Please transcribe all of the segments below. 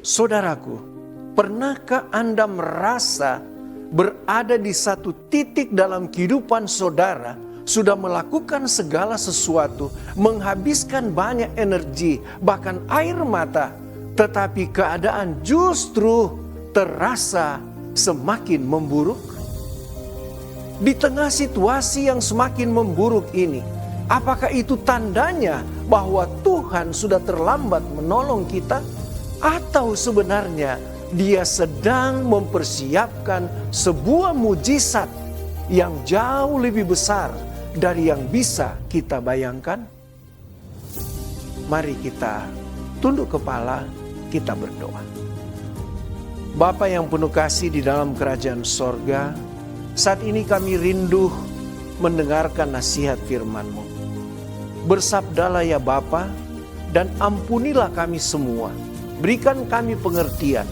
Saudaraku, pernahkah Anda merasa berada di satu titik dalam kehidupan saudara, sudah melakukan segala sesuatu, menghabiskan banyak energi, bahkan air mata, tetapi keadaan justru terasa semakin memburuk? Di tengah situasi yang semakin memburuk ini, apakah itu tandanya bahwa Tuhan sudah terlambat menolong kita? Atau sebenarnya Dia sedang mempersiapkan sebuah mujizat yang jauh lebih besar dari yang bisa kita bayangkan? Mari kita tunduk kepala, kita berdoa. Bapa yang penuh kasih di dalam kerajaan sorga, saat ini kami rindu mendengarkan nasihat firman-Mu. Bersabdalah ya Bapa, dan ampunilah kami semua. Berikan kami pengertian.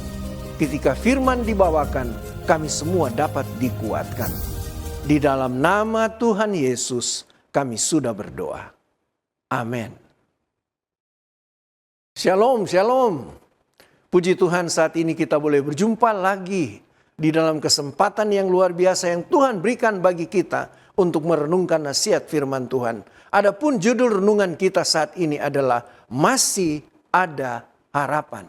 Ketika firman dibawakan, kami semua dapat dikuatkan. Di dalam nama Tuhan Yesus, kami sudah berdoa. Amin. Shalom, shalom. Puji Tuhan, saat ini kita boleh berjumpa lagi di dalam kesempatan yang luar biasa yang Tuhan berikan bagi kita untuk merenungkan nasihat firman Tuhan. Adapun judul renungan kita saat ini adalah Masih Ada Harapan.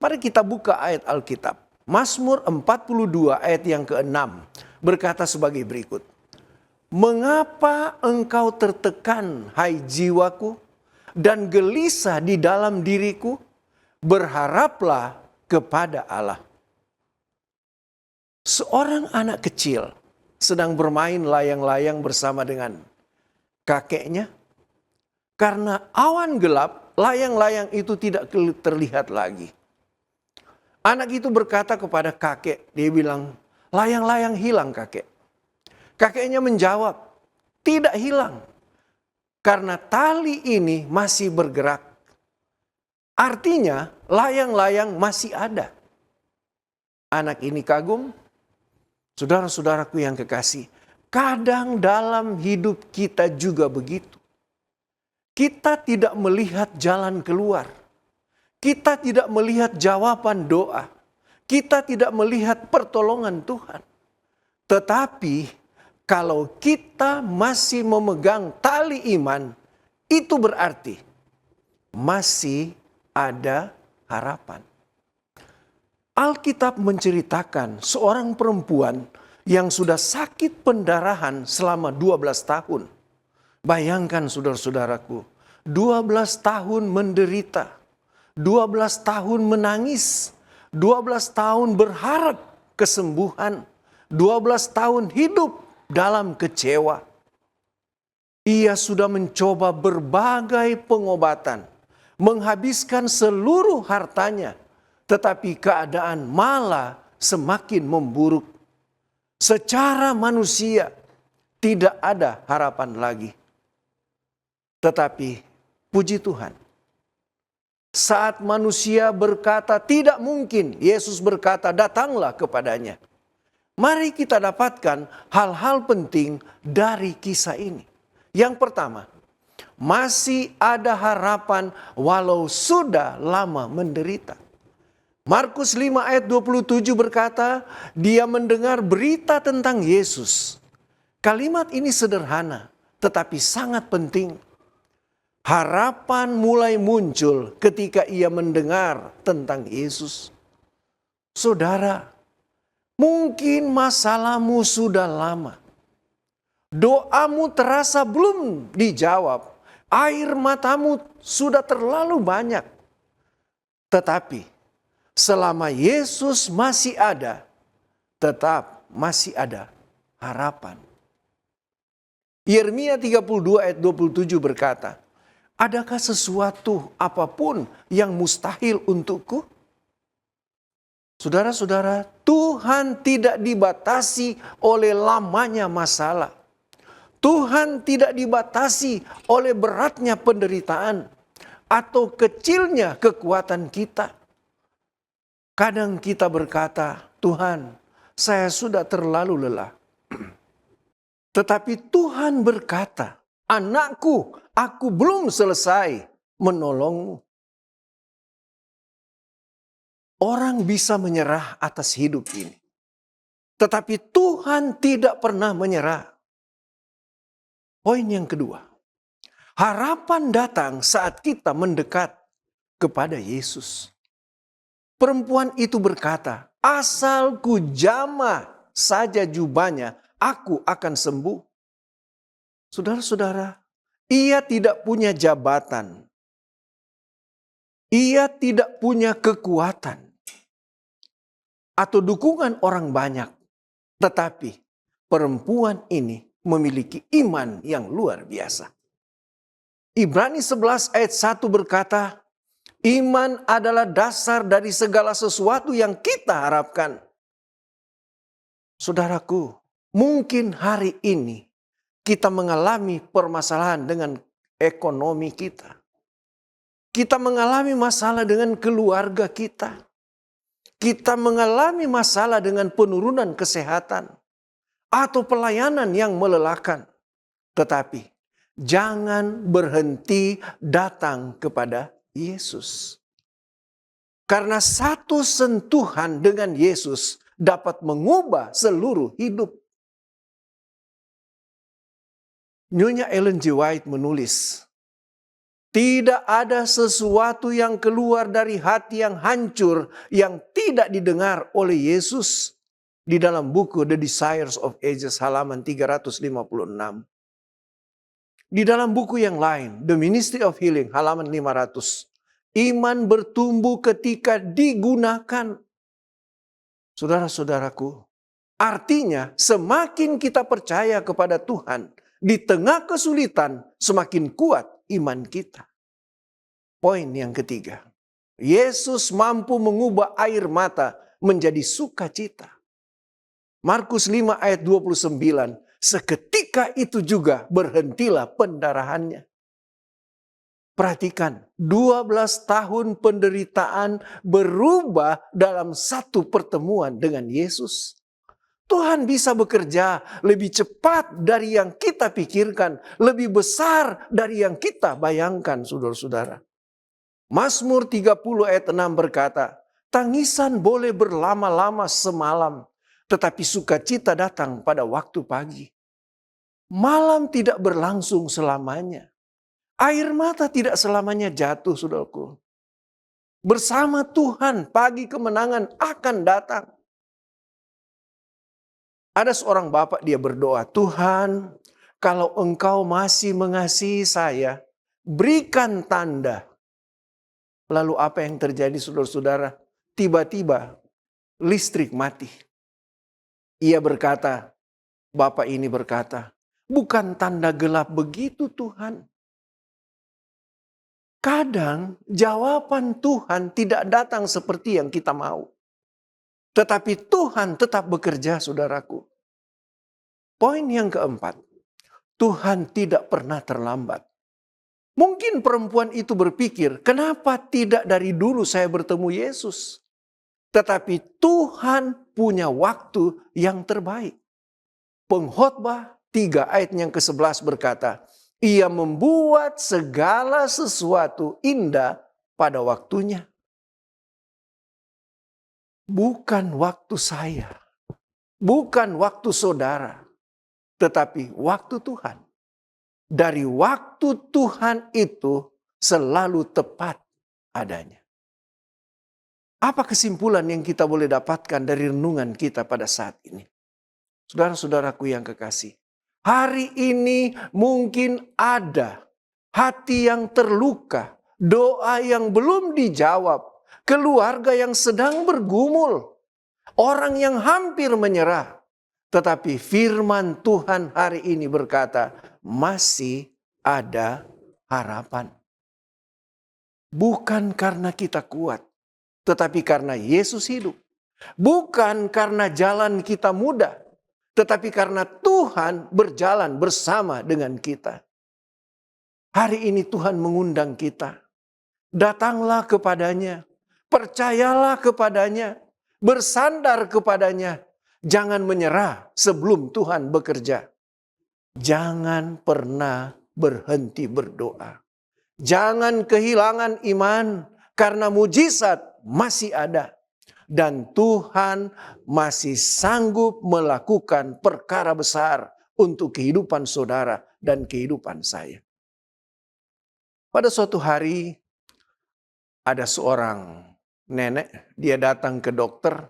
Mari kita buka ayat Alkitab. Mazmur 42 ayat yang ke-6 berkata sebagai berikut. Mengapa engkau tertekan, hai jiwaku, dan gelisah di dalam diriku? Berharaplah kepada Allah. Seorang anak kecil sedang bermain layang-layang bersama dengan kakeknya. Karena awan gelap, layang-layang itu tidak terlihat lagi. Anak itu berkata kepada kakek, dia bilang, layang-layang hilang kakek. Kakeknya menjawab, tidak hilang. Karena tali ini masih bergerak. Artinya layang-layang masih ada. Anak ini kagum. Saudara-saudaraku yang kekasih, kadang dalam hidup kita juga begitu. Kita tidak melihat jalan keluar. Kita tidak melihat jawaban doa. Kita tidak melihat pertolongan Tuhan. Tetapi kalau kita masih memegang tali iman, itu berarti masih ada harapan. Alkitab menceritakan seorang perempuan yang sudah sakit pendarahan selama 12 tahun. Bayangkan saudara-saudaraku, 12 tahun menderita. 12 tahun menangis, 12 tahun berharap kesembuhan, 12 tahun hidup dalam kecewa. Ia sudah mencoba berbagai pengobatan, menghabiskan seluruh hartanya, tetapi keadaan malah semakin memburuk. Secara manusia tidak ada harapan lagi. Tetapi puji Tuhan, saat manusia berkata tidak mungkin, Yesus berkata datanglah kepadanya. Mari kita dapatkan hal-hal penting dari kisah ini. Yang pertama, masih ada harapan walau sudah lama menderita. Markus 5 ayat 27 berkata, dia mendengar berita tentang Yesus. Kalimat ini sederhana, tetapi sangat penting. Harapan mulai muncul ketika ia mendengar tentang Yesus. Saudara, mungkin masalahmu sudah lama. Doamu terasa belum dijawab. Air matamu sudah terlalu banyak. Tetapi selama Yesus masih ada, tetap masih ada harapan. Yeremia 32 ayat 27 berkata, adakah sesuatu apapun yang mustahil untukku? Saudara-saudara, Tuhan tidak dibatasi oleh lamanya masalah. Tuhan tidak dibatasi oleh beratnya penderitaan atau kecilnya kekuatan kita. Kadang kita berkata, Tuhan, saya sudah terlalu lelah. Tetapi Tuhan berkata, anakku, aku belum selesai menolongmu. Orang bisa menyerah atas hidup ini. Tetapi Tuhan tidak pernah menyerah. Poin yang kedua. Harapan datang saat kita mendekat kepada Yesus. Perempuan itu berkata, asal ku jamah saja jubahnya, aku akan sembuh. Saudara-saudara, ia tidak punya jabatan. Ia tidak punya kekuatan atau dukungan orang banyak. Tetapi perempuan ini memiliki iman yang luar biasa. Ibrani 11 ayat 1 berkata, iman adalah dasar dari segala sesuatu yang kita harapkan. Saudaraku, mungkin hari ini kita mengalami permasalahan dengan ekonomi kita. Kita mengalami masalah dengan keluarga kita. Kita mengalami masalah dengan penurunan kesehatan atau pelayanan yang melelahkan. Tetapi jangan berhenti datang kepada Yesus. Karena satu sentuhan dengan Yesus dapat mengubah seluruh hidup. Nyonya Ellen G. White menulis, tidak ada sesuatu yang keluar dari hati yang hancur yang tidak didengar oleh Yesus. Di dalam buku The Desires of Ages halaman 356. Di dalam buku yang lain, The Ministry of Healing halaman 500. Iman bertumbuh ketika digunakan. Saudara-saudaraku, artinya semakin kita percaya kepada Tuhan, di tengah kesulitan semakin kuat iman kita. Poin yang ketiga, Yesus mampu mengubah air mata menjadi sukacita. Markus 5 ayat 29, seketika itu juga berhentilah pendarahannya. Perhatikan, 12 tahun penderitaan berubah dalam satu pertemuan dengan Yesus. Tuhan bisa bekerja lebih cepat dari yang kita pikirkan, lebih besar dari yang kita bayangkan, saudara-saudara. Mazmur 30 ayat 6 berkata, tangisan boleh berlama-lama semalam, tetapi sukacita datang pada waktu pagi. Malam tidak berlangsung selamanya. Air mata tidak selamanya jatuh, saudaraku. Bersama Tuhan, pagi kemenangan akan datang. Ada seorang bapak, dia berdoa, Tuhan, kalau Engkau masih mengasihi saya, berikan tanda. Lalu apa yang terjadi, saudara-saudara? Tiba-tiba listrik mati. Ia berkata, bapak ini berkata, bukan tanda gelap begitu Tuhan. Kadang jawaban Tuhan tidak datang seperti yang kita mau. Tetapi Tuhan tetap bekerja, saudaraku. Poin yang keempat, Tuhan tidak pernah terlambat. Mungkin perempuan itu berpikir, kenapa tidak dari dulu saya bertemu Yesus? Tetapi Tuhan punya waktu yang terbaik. Pengkhotbah 3 ayat yang ke-11 berkata, ia membuat segala sesuatu indah pada waktunya. Bukan waktu saya, bukan waktu saudara, tetapi waktu Tuhan. Dari waktu Tuhan itu selalu tepat adanya. Apa kesimpulan yang kita boleh dapatkan dari renungan kita pada saat ini? Saudara-saudaraku yang kekasih, hari ini mungkin ada hati yang terluka, doa yang belum dijawab, keluarga yang sedang bergumul, orang yang hampir menyerah. Tetapi firman Tuhan hari ini berkata, masih ada harapan. Bukan karena kita kuat, tetapi karena Yesus hidup. Bukan karena jalan kita mudah, tetapi karena Tuhan berjalan bersama dengan kita. Hari ini Tuhan mengundang kita. Datanglah kepadanya, percayalah kepadanya, bersandar kepadanya. Jangan menyerah sebelum Tuhan bekerja. Jangan pernah berhenti berdoa. Jangan kehilangan iman karena mujizat masih ada. Dan Tuhan masih sanggup melakukan perkara besar untuk kehidupan saudara dan kehidupan saya. Pada suatu hari ada seorang nenek, dia datang ke dokter.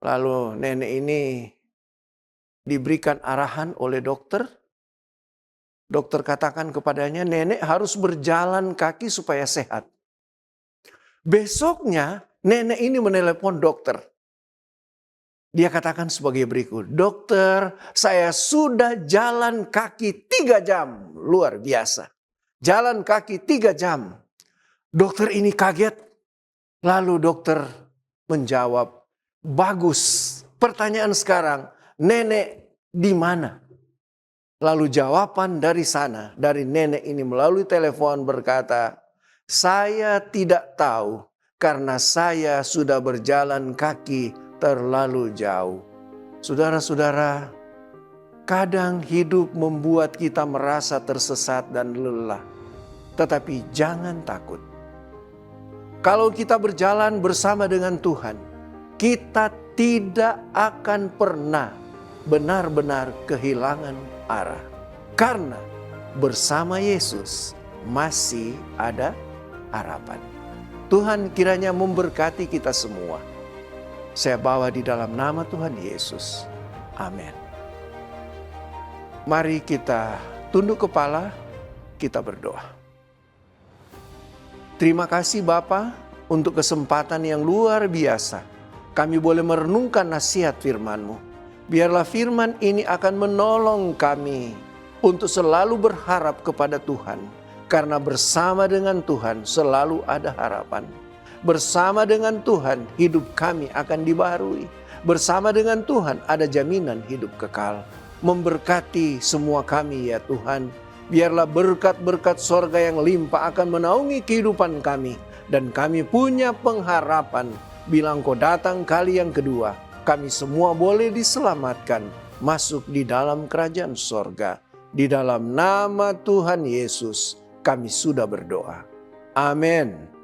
Lalu nenek ini diberikan arahan oleh dokter. Dokter katakan kepadanya, nenek harus berjalan kaki supaya sehat. Besoknya nenek ini menelepon dokter. Dia katakan sebagai berikut, dokter, saya sudah jalan kaki 3 jam. Luar biasa. Jalan kaki 3 jam. Dokter ini kaget. Lalu dokter menjawab, bagus. Pertanyaan sekarang, nenek di mana? Lalu jawaban dari sana, dari nenek ini melalui telepon berkata, saya tidak tahu karena saya sudah berjalan kaki terlalu jauh. Saudara-saudara, kadang hidup membuat kita merasa tersesat dan lelah. Tetapi jangan takut. Kalau kita berjalan bersama dengan Tuhan, kita tidak akan pernah benar-benar kehilangan arah. Karena bersama Yesus masih ada harapan. Tuhan kiranya memberkati kita semua. Saya bawa di dalam nama Tuhan Yesus. Amin. Mari kita tunduk kepala, kita berdoa. Terima kasih Bapa untuk kesempatan yang luar biasa. Kami boleh merenungkan nasihat firman-Mu. Biarlah firman ini akan menolong kami untuk selalu berharap kepada Tuhan. Karena bersama dengan Tuhan selalu ada harapan. Bersama dengan Tuhan hidup kami akan dibaharui. Bersama dengan Tuhan ada jaminan hidup kekal. Memberkati semua kami ya Tuhan. Biarlah berkat-berkat sorga yang limpah akan menaungi kehidupan kami. Dan kami punya pengharapan bila Engkau datang kali yang kedua. Kami semua boleh diselamatkan masuk di dalam kerajaan sorga. Di dalam nama Tuhan Yesus kami sudah berdoa. Amin.